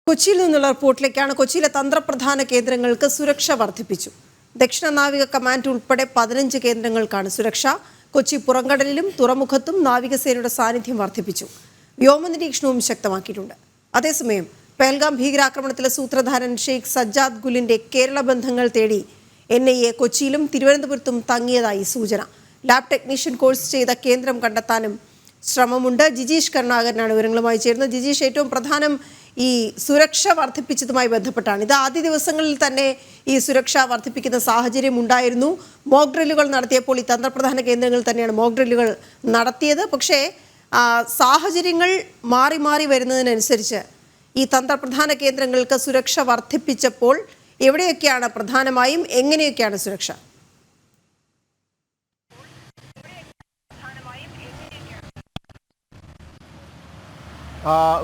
കൊച്ചിയിൽ നിന്നുള്ള റിപ്പോർട്ടിലേക്കാണ്. കൊച്ചിയിലെ തന്ത്രപ്രധാന കേന്ദ്രങ്ങൾക്ക് സുരക്ഷ വർദ്ധിപ്പിച്ചു. ദക്ഷിണ നാവിക കമാൻഡ് ഉൾപ്പെടെ 15 കേന്ദ്രങ്ങൾക്കാണ് സുരക്ഷ. കൊച്ചി പുറംകടലിലും തുറമുഖത്തും നാവികസേനയുടെ സാന്നിധ്യം വർദ്ധിപ്പിച്ചു. വ്യോമ നിരീക്ഷണവും ശക്തമാക്കിയിട്ടുണ്ട്. അതേസമയം പഹൽഗാം ഭീകരാക്രമണത്തിലെ സൂത്രധാരൻ ഷെയ്ഖ് സജ്ജാദ് ഗുലിന്റെ കേരള ബന്ധങ്ങൾ തേടി NIA കൊച്ചിയിലും തിരുവനന്തപുരത്തും തങ്ങിയതായി സൂചന. ലാബ് ടെക്നീഷ്യൻ കോഴ്സ് ചെയ്ത കേന്ദ്രം കണ്ടെത്താനും ശ്രമമുണ്ട്. ജിജീഷ് കരുണാകരനാണ് വിവരങ്ങളുമായി ചേരുന്നത്. ജിജീഷ്, ഏറ്റവും പ്രധാനം ഈ സുരക്ഷ വർദ്ധിപ്പിച്ചതുമായി ബന്ധപ്പെട്ടാണ്. ഇത് ആദ്യ ദിവസങ്ങളിൽ തന്നെ ഈ സുരക്ഷ വർദ്ധിപ്പിക്കുന്ന സാഹചര്യം ഉണ്ടായിരുന്നു. മോക്ക് ഡ്രില്ലുകൾ നടത്തിയപ്പോൾ ഈ തന്ത്രപ്രധാന കേന്ദ്രങ്ങളിൽ തന്നെയാണ് മോക്ക് ഡ്രില്ലുകൾ നടത്തിയത്. പക്ഷേ സാഹചര്യങ്ങൾ മാറി മാറി വരുന്നതിനനുസരിച്ച് ഈ തന്ത്രപ്രധാന കേന്ദ്രങ്ങൾക്ക് സുരക്ഷ വർദ്ധിപ്പിച്ചപ്പോൾ എവിടെയൊക്കെയാണ് പ്രധാനമായും എങ്ങനെയൊക്കെയാണ് സുരക്ഷ?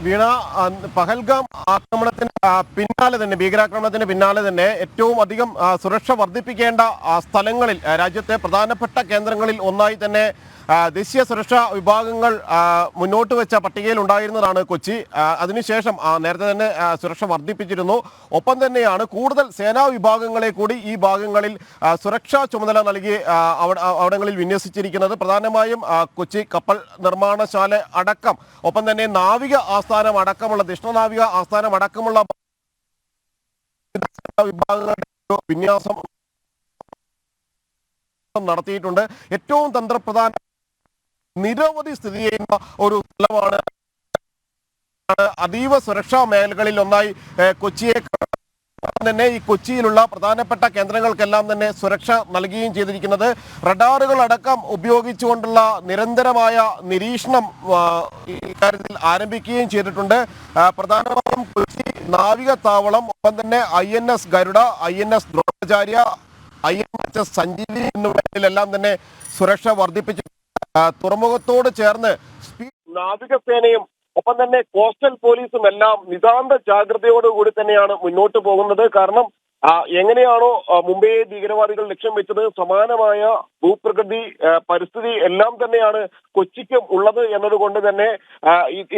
വീണ, പഹൽഗാം ആക്രമണത്തിന് പിന്നാലെ തന്നെ, ഭീകരാക്രമണത്തിന് പിന്നാലെ തന്നെ ഏറ്റവും അധികം സുരക്ഷ വർദ്ധിപ്പിക്കേണ്ട സ്ഥലങ്ങളിൽ, രാജ്യത്തെ പ്രധാനപ്പെട്ട കേന്ദ്രങ്ങളിൽ ഒന്നായി തന്നെ ദേശീയ സുരക്ഷാ വിഭാഗങ്ങൾ മുന്നോട്ട് വെച്ച പട്ടികയിൽ ഉണ്ടായിരുന്നതാണ് കൊച്ചി. അതിനുശേഷം നേരത്തെ തന്നെ സുരക്ഷ വർദ്ധിപ്പിച്ചിരുന്നു. ഒപ്പം തന്നെയാണ് കൂടുതൽ സേനാ വിഭാഗങ്ങളെ കൂടി ഈ ഭാഗങ്ങളിൽ സുരക്ഷാ ചുമതല നൽകി അവിടങ്ങളിൽ വിന്യസിച്ചിരിക്കുന്നത്. പ്രധാനമായും കൊച്ചി കപ്പൽ നിർമ്മാണശാല അടക്കം, ഒപ്പം തന്നെ നാവിക ആസ്ഥാനം അടക്കമുള്ള, ദക്ഷിണ നാവിക ആസ്ഥാനം അടക്കമുള്ള വിഭാഗങ്ങളുടെ വിന്യാസം നടത്തിയിട്ടുണ്ട്. ഏറ്റവും തന്ത്രപ്രധാന നിരവധി സ്ഥിതി ചെയ്യുന്ന ഒരു സ്ഥലമാണ്. അതീവ സുരക്ഷാ മേഖലകളിൽ ഒന്നായി കൊച്ചിയെ തന്നെ ഈ കൊച്ചിയിലുള്ള പ്രധാനപ്പെട്ട കേന്ദ്രങ്ങൾക്കെല്ലാം തന്നെ സുരക്ഷ നൽകുകയും ചെയ്തിരിക്കുന്നത്. റഡാറുകൾ അടക്കം ഉപയോഗിച്ചുകൊണ്ടുള്ള നിരന്തരമായ നിരീക്ഷണം ഇക്കാര്യത്തിൽ ആരംഭിക്കുകയും ചെയ്തിട്ടുണ്ട്. പ്രധാനമായും കൊച്ചി നാവിക താവളം, ഒപ്പം തന്നെ INS Garuda, INS Dronacharya, INHS Sanjeevi എന്നിവിടങ്ങളിലെല്ലാം തന്നെ സുരക്ഷ വർദ്ധിപ്പിച്ചു. തുറമുഖത്തോട് ചേർന്ന് നാവികസേനയും ഒപ്പം തന്നെ കോസ്റ്റൽ പോലീസും എല്ലാം നിതാന്ത ജാഗ്രതയോടുകൂടി തന്നെയാണ് മുന്നോട്ട് പോകുന്നത്. കാരണം എങ്ങനെയാണോ മുംബൈയെ ഭീകരവാദികൾ ലക്ഷ്യം വെച്ചത്, സമാനമായ ഭൂപ്രകൃതി പരിസ്ഥിതി എല്ലാം തന്നെയാണ് കൊച്ചിക്കും ഉള്ളത് എന്നതുകൊണ്ട് തന്നെ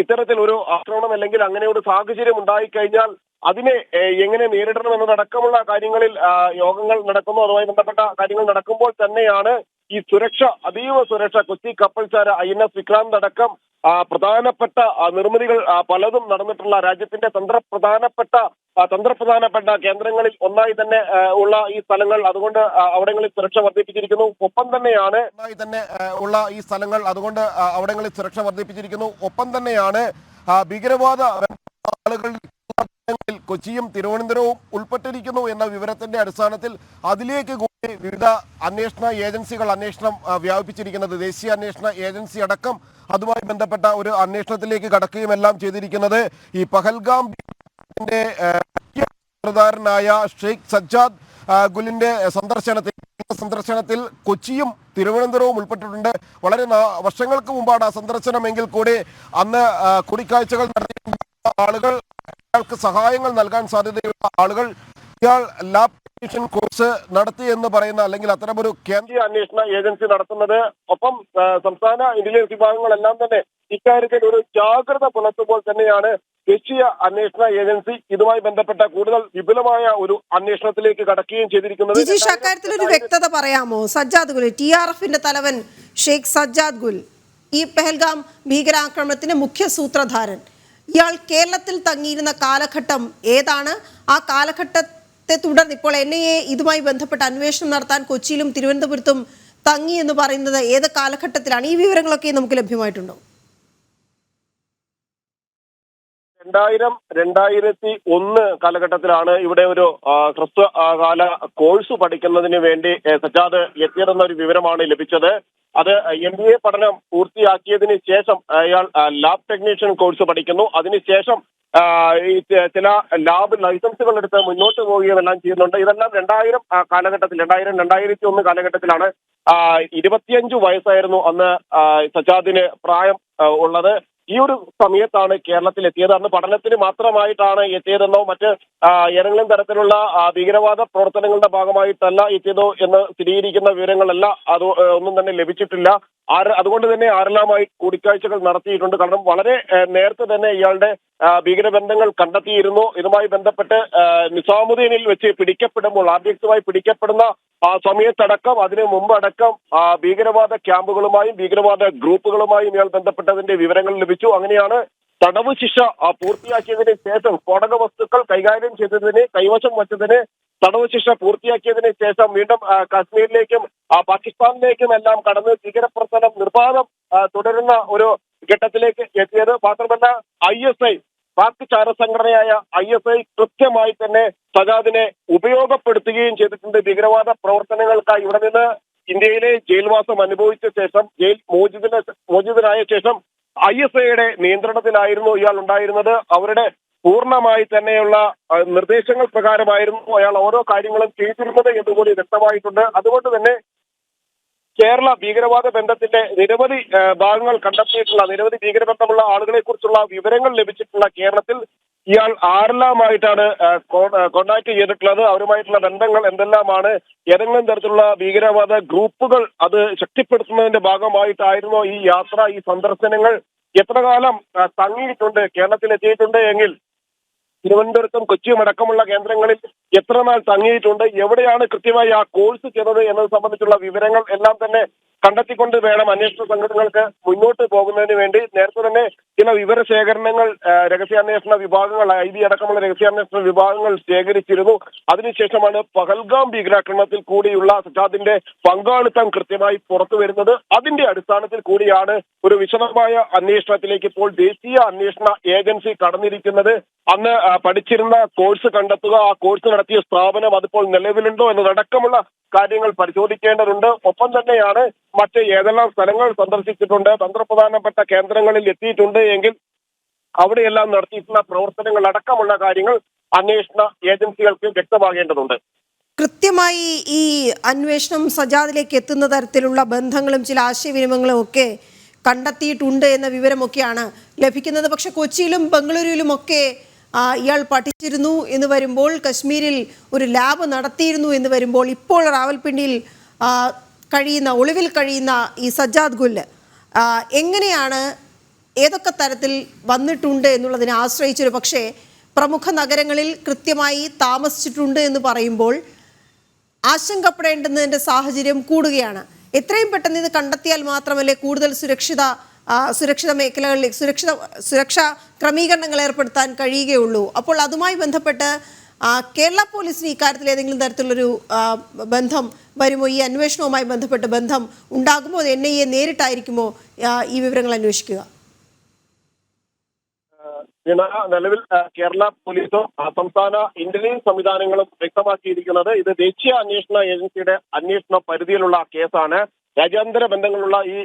ഇത്തരത്തിൽ ഒരു ആക്രമണം അല്ലെങ്കിൽ അങ്ങനെ ഒരു സാഹചര്യം ഉണ്ടായിക്കഴിഞ്ഞാൽ അതിനെ എങ്ങനെ നേരിടണം എന്നതടക്കമുള്ള കാര്യങ്ങളിൽ യോഗങ്ങൾ നടക്കുന്നു. അതുമായി ബന്ധപ്പെട്ട കാര്യങ്ങൾ നടക്കുമ്പോൾ തന്നെയാണ് ഈ സുരക്ഷ, അതീവ സുരക്ഷ, കൊച്ചി കപ്പൽശാല, INS വിക്രാന്ത് അടക്കം പ്രധാനപ്പെട്ട നിർമ്മിതികൾ പലതും നടന്നിട്ടുള്ള രാജ്യത്തിന്റെ തന്ത്രപ്രധാനപ്പെട്ട കേന്ദ്രങ്ങളിൽ ഒന്നായി തന്നെ ഉള്ള ഈ സ്ഥലങ്ങൾ, അതുകൊണ്ട് അവിടങ്ങളിൽ സുരക്ഷ വർദ്ധിപ്പിച്ചിരിക്കുന്നു. ഒപ്പം തന്നെയാണ് ഭീകരവാദ ആളുകൾ കൊച്ചിയും തിരുവനന്തപുരവും ഉൾപ്പെട്ടിരിക്കുന്നു എന്ന വിവരത്തിന്റെ അടിസ്ഥാനത്തിൽ അതിലേക്ക് കൂടി വിവിധ അന്വേഷണ ഏജൻസികൾ അന്വേഷണം വ്യാപിപ്പിച്ചിരിക്കുന്നത്. ദേശീയ അന്വേഷണ ഏജൻസി അടക്കം അതുമായി ബന്ധപ്പെട്ട ഒരു അന്വേഷണത്തിലേക്ക് കടക്കുകയും എല്ലാം ചെയ്തിരിക്കുന്നത്. ഈ പഹൽഗാം ായ ഷെയ്ഖ് സജ്ജാദ് ഗുലിന്റെ സന്ദർശനത്തിൽ കൊച്ചിയും തിരുവനന്തപുരവും ഉൾപ്പെട്ടിട്ടുണ്ട്. വളരെ വർഷങ്ങൾക്ക് മുമ്പാണ് ആ സന്ദർശനമെങ്കിൽ കൂടി അന്ന് കൂടിക്കാഴ്ചകൾ നടത്തിയ ആളുകൾ, അയാൾക്ക് സഹായങ്ങൾ നൽകാൻ സാധ്യതയുള്ള ആളുകൾ, ഇയാൾ ലാബ് ടെക്നീഷ്യൻ കോഴ്സ് നടത്തി എന്ന് പറയുന്ന, അല്ലെങ്കിൽ അത്തരമൊരു കേന്ദ്രീയ അന്വേഷണ ഏജൻസി നടത്തുന്നത്. ഒപ്പം സംസ്ഥാന ഇന്റലിജൻസ് വിഭാഗങ്ങളെല്ലാം തന്നെ ഇക്കാര്യത്തിൽ ഒരു ജാഗ്രത പുലർത്തുമ്പോൾ തന്നെയാണ് ദേശീയ അന്വേഷണ ഏജൻസി ഇതുമായി ബന്ധപ്പെട്ട കൂടുതൽ വിപുലമായ ഒരു അന്വേഷണത്തിലേക്ക് കടക്കുകയും ചെയ്തിരിക്കുന്നത്. ജിജീഷ്, അക്കാര്യത്തിൽ ഒരു വ്യക്തത പറയാമോ? സജ്ജാദ് ഗുൽ, TRFന്റെ തലവൻ ഷെയ്ഖ് സജ്ജാദ് ഗുൽ, ഈ പഹൽഗാം ഭീകരാക്രമണത്തിന്റെ മുഖ്യ സൂത്രധാരൻ, ഇയാൾ കേരളത്തിൽ തങ്ങിയിരുന്ന കാലഘട്ടം ഏതാണ്? ആ കാലഘട്ടത്തെ തുടർന്ന് ഇപ്പോൾ NIA ഇതുമായി ബന്ധപ്പെട്ട അന്വേഷണം നടത്താൻ കൊച്ചിയിലും തിരുവനന്തപുരത്തും തങ്ങി എന്ന് പറയുന്നത് ഏത് കാലഘട്ടത്തിലാണ്? ഈ വിവരങ്ങളൊക്കെ നമുക്ക് ലഭ്യമായിട്ടുണ്ടോ? 2000-2001 കാലഘട്ടത്തിലാണ് ഇവിടെ ഒരു ഹ്രസ്വകാല കോഴ്സ് പഠിക്കുന്നതിന് വേണ്ടി സജ്ജാദ് എത്തിയതെന്ന ഒരു വിവരമാണ് ലഭിച്ചത്. അത് MBA പഠനം പൂർത്തിയാക്കിയതിന് ശേഷം അയാൾ ലാബ് ടെക്നീഷ്യൻ കോഴ്സ് പഠിക്കുന്നു. അതിനുശേഷം ചില ലാബ് ലൈസൻസുകൾ എടുത്ത് മുന്നോട്ട് പോവുകയും എല്ലാം ചെയ്യുന്നുണ്ട്. ഇതെല്ലാം 2000 കാലഘട്ടത്തിൽ, 2000-2001 കാലഘട്ടത്തിലാണ്. 25 വയസ്സായിരുന്നു അന്ന് സജ്ജാദിന് പ്രായം ഉള്ളത്. ഈ ഒരു സമയത്താണ് കേരളത്തിൽ എത്തിയത്. അന്ന് പഠനത്തിന് മാത്രമായിട്ടാണ് എത്തിയതെന്നോ മറ്റ് ഏതെങ്കിലും തരത്തിലുള്ള ഭീകരവാദ പ്രവർത്തനങ്ങളുടെ ഭാഗമായിട്ടല്ല എത്തിയതോ എന്ന് സ്ഥിരീകരിക്കുന്ന വിവരങ്ങളല്ല അത് ഒന്നും തന്നെ ലഭിച്ചിട്ടില്ല. അതുകൊണ്ട് തന്നെ ആരെല്ലാമായി കൂടിക്കാഴ്ചകൾ നടത്തിയിട്ടുണ്ട്. കാരണം വളരെ നേരത്തെ തന്നെ ഇയാളുടെ ഭീകരബന്ധങ്ങൾ കണ്ടെത്തിയിരുന്നു. ഇതുമായി ബന്ധപ്പെട്ട് നിസാമുദ്ദീനിൽ വെച്ച് പിടിക്കപ്പെടുമ്പോൾ ആദ്യമായി പിടിക്കപ്പെടുന്ന സമയത്തടക്കം അതിനു മുമ്പടക്കം ഭീകരവാദ ക്യാമ്പുകളുമായും ഭീകരവാദ ഗ്രൂപ്പുകളുമായും ഇയാൾ ബന്ധപ്പെട്ടതിന്റെ വിവരങ്ങൾ ലഭിച്ചു. അങ്ങനെയാണ് തടവ് ശിക്ഷ പൂർത്തിയാക്കിയതിന് ശേഷം സ്ഫോടക വസ്തുക്കൾ കൈകാര്യം ചെയ്തതിന് കൈവശം വച്ചതിന് തടവ് ശിക്ഷ പൂർത്തിയാക്കിയതിന് ശേഷം വീണ്ടും കാശ്മീരിലേക്കും പാകിസ്ഥാനിലേക്കും എല്ലാം കടന്ന് ഭീകരപ്രവർത്തനം നിർബാധം തുടരുന്ന ഒരു ഘട്ടത്തിലേക്ക് എത്തിയത്. മാത്രമല്ല ISI പാക് ചാരസംഘടനയായ ISI കൃത്യമായി തന്നെ സജാദിനെ ഉപയോഗപ്പെടുത്തുകയും ചെയ്തിട്ടുണ്ട് ഭീകരവാദ പ്രവർത്തനങ്ങൾക്കായി. ഇവിടെ നിന്ന് ഇന്ത്യയിലെ ജയിൽവാസം അനുഭവിച്ച ശേഷം ജയിൽ മോചിതനായ ശേഷം ISIയുടെ നിയന്ത്രണത്തിലായിരുന്നു ഇയാൾ ഉണ്ടായിരുന്നത്. അവരുടെ പൂർണ്ണമായി തന്നെയുള്ള നിർദ്ദേശങ്ങൾ പ്രകാരമായിരുന്നു അയാൾ ഓരോ കാര്യങ്ങളും ചെയ്തിരുന്നത് എന്നുകൂടി വ്യക്തമായിട്ടുണ്ട്. അതുകൊണ്ട് തന്നെ കേരള ഭീകരവാദ ബന്ധത്തിന്റെ നിരവധി ഭാഗങ്ങൾ കണ്ടെത്തിയിട്ടുള്ള നിരവധി ഭീകരബന്ധമുള്ള ആളുകളെ കുറിച്ചുള്ള വിവരങ്ങൾ ലഭിച്ചിട്ടുള്ള കേരളത്തിൽ ഇയാൾ ആരെല്ലാമായിട്ടാണ് കോണ്ടാക്ട് ചെയ്തിട്ടുള്ളത്, അവരുമായിട്ടുള്ള ബന്ധങ്ങൾ എന്തെല്ലാമാണ്, ഏതെങ്കിലും തരത്തിലുള്ള ഭീകരവാദ ഗ്രൂപ്പുകൾ അത് ശക്തിപ്പെടുത്തുന്നതിന്റെ ഭാഗമായിട്ടായിരുന്നോ ഈ യാത്ര, ഈ സന്ദർശനങ്ങൾ, എത്ര കാലം തങ്ങിയിട്ടുണ്ട്, കേരളത്തിൽ എത്തിയിട്ടുണ്ട് എങ്കിൽ തിരുവനന്തപുരത്തും കൊച്ചിയും അടക്കമുള്ള കേന്ദ്രങ്ങളിൽ എത്ര നാൾ തങ്ങിയിട്ടുണ്ട്, എവിടെയാണ് കൃത്യമായി ആ കോഴ്സ് ചെയ്തത് എന്നത് സംബന്ധിച്ചുള്ള വിവരങ്ങൾ എല്ലാം തന്നെ കണ്ടെത്തിക്കൊണ്ട് വേണം അന്വേഷണ സംഘടനകൾക്ക് മുന്നോട്ട് പോകുന്നതിന് വേണ്ടി. നേരത്തെ തന്നെ ചില വിവരശേഖരണങ്ങൾ രഹസ്യാന്വേഷണ വിഭാഗങ്ങൾ IB അടക്കമുള്ള രഹസ്യാന്വേഷണ വിഭാഗങ്ങൾ ശേഖരിച്ചിരുന്നു. അതിനുശേഷമാണ് പഹൽഗാം ഭീകരാക്രമണത്തിൽ കൂടിയുള്ള സജാദിന്റെ പങ്കാളിത്തം കൃത്യമായി പുറത്തു വരുന്നത്. അതിന്റെ അടിസ്ഥാനത്തിൽ കൂടിയാണ് ഒരു വിശദമായ അന്വേഷണത്തിലേക്ക് ഇപ്പോൾ ദേശീയ അന്വേഷണ ഏജൻസി കടന്നിരിക്കുന്നത്. അന്ന് പഠിച്ചിരുന്ന കോഴ്സ് കണ്ടെത്തുക, ആ കോഴ്സ് നടത്തിയ സ്ഥാപനം അതിപ്പോൾ നിലവിലുണ്ടോ എന്നതടക്കമുള്ള കാര്യങ്ങൾ പരിശോധിക്കേണ്ടതുണ്ട്. ഒപ്പം തന്നെയാണ് മറ്റ് ഏതെല്ലാം സ്ഥലങ്ങൾ സന്ദർശിച്ചിട്ടുണ്ട്, തന്ത്രപ്രധാനപ്പെട്ട കേന്ദ്രങ്ങളിൽ എത്തിയിട്ടുണ്ട് എങ്കിൽ അവിടെയെല്ലാം നടത്തിയിട്ടുള്ള പ്രവർത്തനങ്ങൾ അടക്കമുള്ള കാര്യങ്ങൾ അന്വേഷണ ഏജൻസികൾക്ക് വ്യക്തമാകേണ്ടതുണ്ട്. കൃത്യമായി ഈ അന്വേഷണം സജാദിലേക്ക് എത്തുന്ന തരത്തിലുള്ള ബന്ധങ്ങളും ചില ആശയവിനിമയങ്ങളും ഒക്കെ കണ്ടെത്തിയിട്ടുണ്ട് എന്ന വിവരമൊക്കെയാണ് ലഭിക്കുന്നത്. പക്ഷെ കൊച്ചിയിലും ബംഗളൂരുവിലുമൊക്കെ ഇയാൾ പഠിച്ചിരുന്നു എന്ന് വരുമ്പോൾ, കശ്മീരിൽ ഒരു ലാബ് നടത്തിയിരുന്നു എന്ന് വരുമ്പോൾ, ഇപ്പോൾ റാവൽപിണ്ടിയിൽ ഒളിവിൽ കഴിയുന്ന ഈ സജ്ജാദ് ഗുൽ എങ്ങനെയാണ്, ഏതൊക്കെ തരത്തിൽ വന്നിട്ടുണ്ട് എന്നുള്ളതിനെ ആശ്രയിച്ചൊരു പക്ഷേ പ്രമുഖ നഗരങ്ങളിൽ കൃത്യമായി താമസിച്ചിട്ടുണ്ട് എന്ന് പറയുമ്പോൾ ആശങ്കപ്പെടേണ്ടുന്നതിൻ്റെ സാഹചര്യം കൂടുകയാണ്. എത്രയും പെട്ടെന്ന് ഇത് കണ്ടെത്തിയാൽ മാത്രമല്ലേ കൂടുതൽ സുരക്ഷിത മേഖലകളിൽ സുരക്ഷാ ക്രമീകരണങ്ങൾ ഏർപ്പെടുത്താൻ കഴിയുകയുള്ളൂ. അപ്പോൾ അതുമായി ബന്ധപ്പെട്ട് കേരള പോലീസിന് ഇക്കാര്യത്തിൽ ഏതെങ്കിലും തരത്തിലുള്ളൊരു ബന്ധം വരുമോ? ഈ അന്വേഷണവുമായി ബന്ധപ്പെട്ട് ബന്ധം ഉണ്ടാകുമോ? അത് NIA നേരിട്ടായിരിക്കുമോ ഈ വിവരങ്ങൾ അന്വേഷിക്കുക? നിലവിൽ കേരള പോലീസും സംസ്ഥാന ഇന്റലിജൻസ് സംവിധാനങ്ങളും വ്യക്തമാക്കിയിരിക്കുന്നത് ഇത് ദേശീയ അന്വേഷണ ഏജൻസിയുടെ അന്വേഷണ പരിധിയിലുള്ള കേസാണ്. രാജ്യാന്തര ബന്ധങ്ങളുള്ള ഈ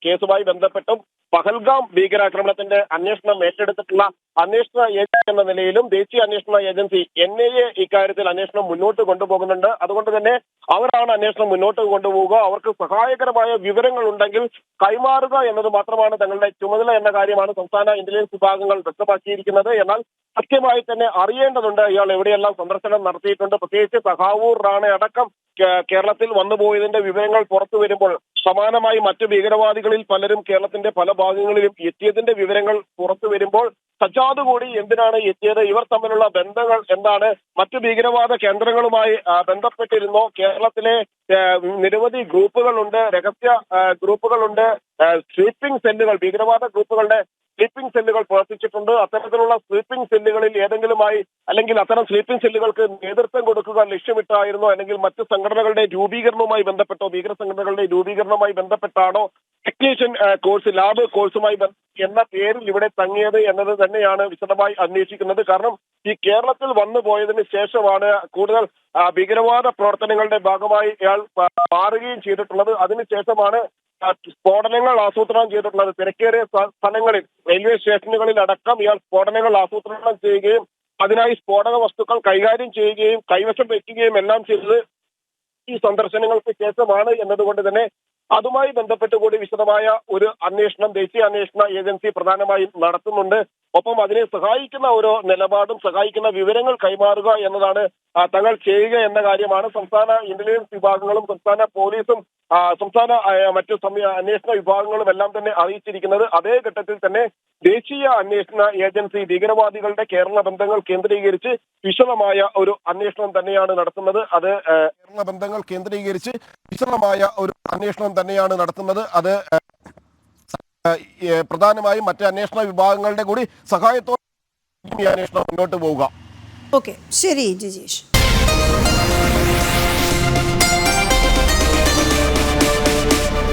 കേസുമായി ബന്ധപ്പെട്ടും പഹൽഗാം ഭീകരാക്രമണത്തിന്റെ അന്വേഷണം ഏറ്റെടുത്തിട്ടുള്ള അന്വേഷണ ഏജൻസി എന്ന നിലയിലും ദേശീയ അന്വേഷണ ഏജൻസി NIA ഇക്കാര്യത്തിൽ അന്വേഷണം മുന്നോട്ട് കൊണ്ടുപോകുന്നുണ്ട്. അതുകൊണ്ട് തന്നെ അവരാണ് അന്വേഷണം മുന്നോട്ട് കൊണ്ടുപോവുക. അവർക്ക് സഹായകരമായ വിവരങ്ങൾ ഉണ്ടെങ്കിൽ കൈമാറുക എന്നത് മാത്രമാണ് തങ്ങളുടെ ചുമതല എന്ന കാര്യമാണ് സംസ്ഥാന ഇന്റലിജൻസ് വിഭാഗങ്ങൾ വ്യക്തമാക്കിയിരിക്കുന്നത്. എന്നാൽ കൃത്യമായി തന്നെ അറിയേണ്ടതുണ്ട് ഇയാൾ എവിടെയെല്ലാം സന്ദർശനം നടത്തിയിട്ടുണ്ട്. പ്രത്യേകിച്ച് സഹാവൂർ റാണ അടക്കം കേരളത്തിൽ വന്നുപോയതിന്റെ വിവരങ്ങൾ പുറത്തു വരുമ്പോൾ, സമാനമായി മറ്റ് ഭീകരവാദികളിൽ പലരും കേരളത്തിന്റെ പല ഭാഗങ്ങളിലും എത്തിയതിന്റെ വിവരങ്ങൾ പുറത്തു വരുമ്പോൾ സജാദ് കൂടി എന്തിനാണ് എത്തിയത്, ഇവർ തമ്മിലുള്ള ബന്ധങ്ങൾ എന്താണ്, മറ്റു ഭീകരവാദ കേന്ദ്രങ്ങളുമായി ബന്ധപ്പെട്ടിരുന്നോ, കേരളത്തിലെ നിരവധി ഗ്രൂപ്പുകളുണ്ട്, രഹസ്യ ഗ്രൂപ്പുകളുണ്ട്, സ്ലീപ്പിംഗ് സെല്ലുകൾ, ഭീകരവാദ ഗ്രൂപ്പുകളുടെ സ്ലീപ്പിംഗ് സെല്ലുകൾ പ്രവർത്തിച്ചിട്ടുണ്ട്. അത്തരത്തിലുള്ള സ്ലീപ്പിംഗ് സെല്ലുകളിൽ ഏതെങ്കിലുമായി അല്ലെങ്കിൽ അത്തരം സ്ലീപ്പിംഗ് സെല്ലുകൾക്ക് നേതൃത്വം കൊടുക്കുക ലക്ഷ്യമിട്ടായിരുന്നോ, അല്ലെങ്കിൽ മറ്റ് സംഘടനകളുടെ രൂപീകരണവുമായി ബന്ധപ്പെട്ടോ, ഭീകര സംഘടനകളുടെ രൂപീകരണവുമായി ബന്ധപ്പെട്ടാണോ ടെക്നീഷ്യൻ കോഴ്സ്, ലാബ് കോഴ്സുമായി എന്ന പേരിൽ ഇവിടെ തങ്ങിയത് എന്നത് തന്നെയാണ് വിശദമായി അന്വേഷിക്കുന്നത്. കാരണം ഈ കേരളത്തിൽ വന്നു പോയതിന് ശേഷമാണ് കൂടുതൽ ഭീകരവാദ പ്രവർത്തനങ്ങളുടെ ഭാഗമായി ഇയാൾ മാറുകയും ചെയ്തിട്ടുള്ളത്. അതിനുശേഷമാണ് സ്ഫോടനങ്ങൾ ആസൂത്രണം ചെയ്തിട്ടുള്ളത്. തിരക്കേറിയ സ്ഥലങ്ങളിൽ, റെയിൽവേ സ്റ്റേഷനുകളിൽ അടക്കം ഇയാൾ സ്ഫോടനങ്ങൾ ആസൂത്രണം ചെയ്യുകയും അതിനായി സ്ഫോടക വസ്തുക്കൾ കൈകാര്യം ചെയ്യുകയും കൈവശം വയ്ക്കുകയും എല്ലാം ചെയ്തത് ഈ സന്ദർശനങ്ങൾക്ക് ശേഷമാണ് എന്നതുകൊണ്ട് തന്നെ അതുമായി ബന്ധപ്പെട്ട് കൂടി വിശദമായ ഒരു അന്വേഷണം ദേശീയ അന്വേഷണ ഏജൻസി പ്രധാനമായും നടത്തുന്നുണ്ട്. ഒപ്പം അതിനെ സഹായിക്കുന്ന ഓരോ നിലപാടും സഹായിക്കുന്ന വിവരങ്ങൾ കൈമാറുക എന്നതാണ് തങ്ങൾ ചെയ്യുക എന്ന കാര്യമാണ് സംസ്ഥാന ഇന്റലിജൻസ് വിഭാഗങ്ങളും സംസ്ഥാന പോലീസും സംസ്ഥാന മറ്റു അന്വേഷണ വിഭാഗങ്ങളും എല്ലാം തന്നെ അറിയിച്ചിരിക്കുന്നത്. അതേ ഘട്ടത്തിൽ തന്നെ ദേശീയ അന്വേഷണ ഏജൻസി ഭീകരവാദികളുടെ കേരള ബന്ധങ്ങൾ കേന്ദ്രീകരിച്ച് വിശദമായ ഒരു അന്വേഷണം തന്നെയാണ് നടത്തുന്നത്. അത് കേരള ബന്ധങ്ങൾ കേന്ദ്രീകരിച്ച് വിശദമായ ഒരു അന്വേഷണം തന്നെയാണ് നടത്തുന്നത്. അത് പ്രധാനമായും മറ്റ് അന്വേഷണ വിഭാഗങ്ങളുടെ കൂടി സഹായത്തോടെ ഈ അന്വേഷണം മുന്നോട്ട് പോവുക. ഓക്കെ, ശരി ജിജീഷ്.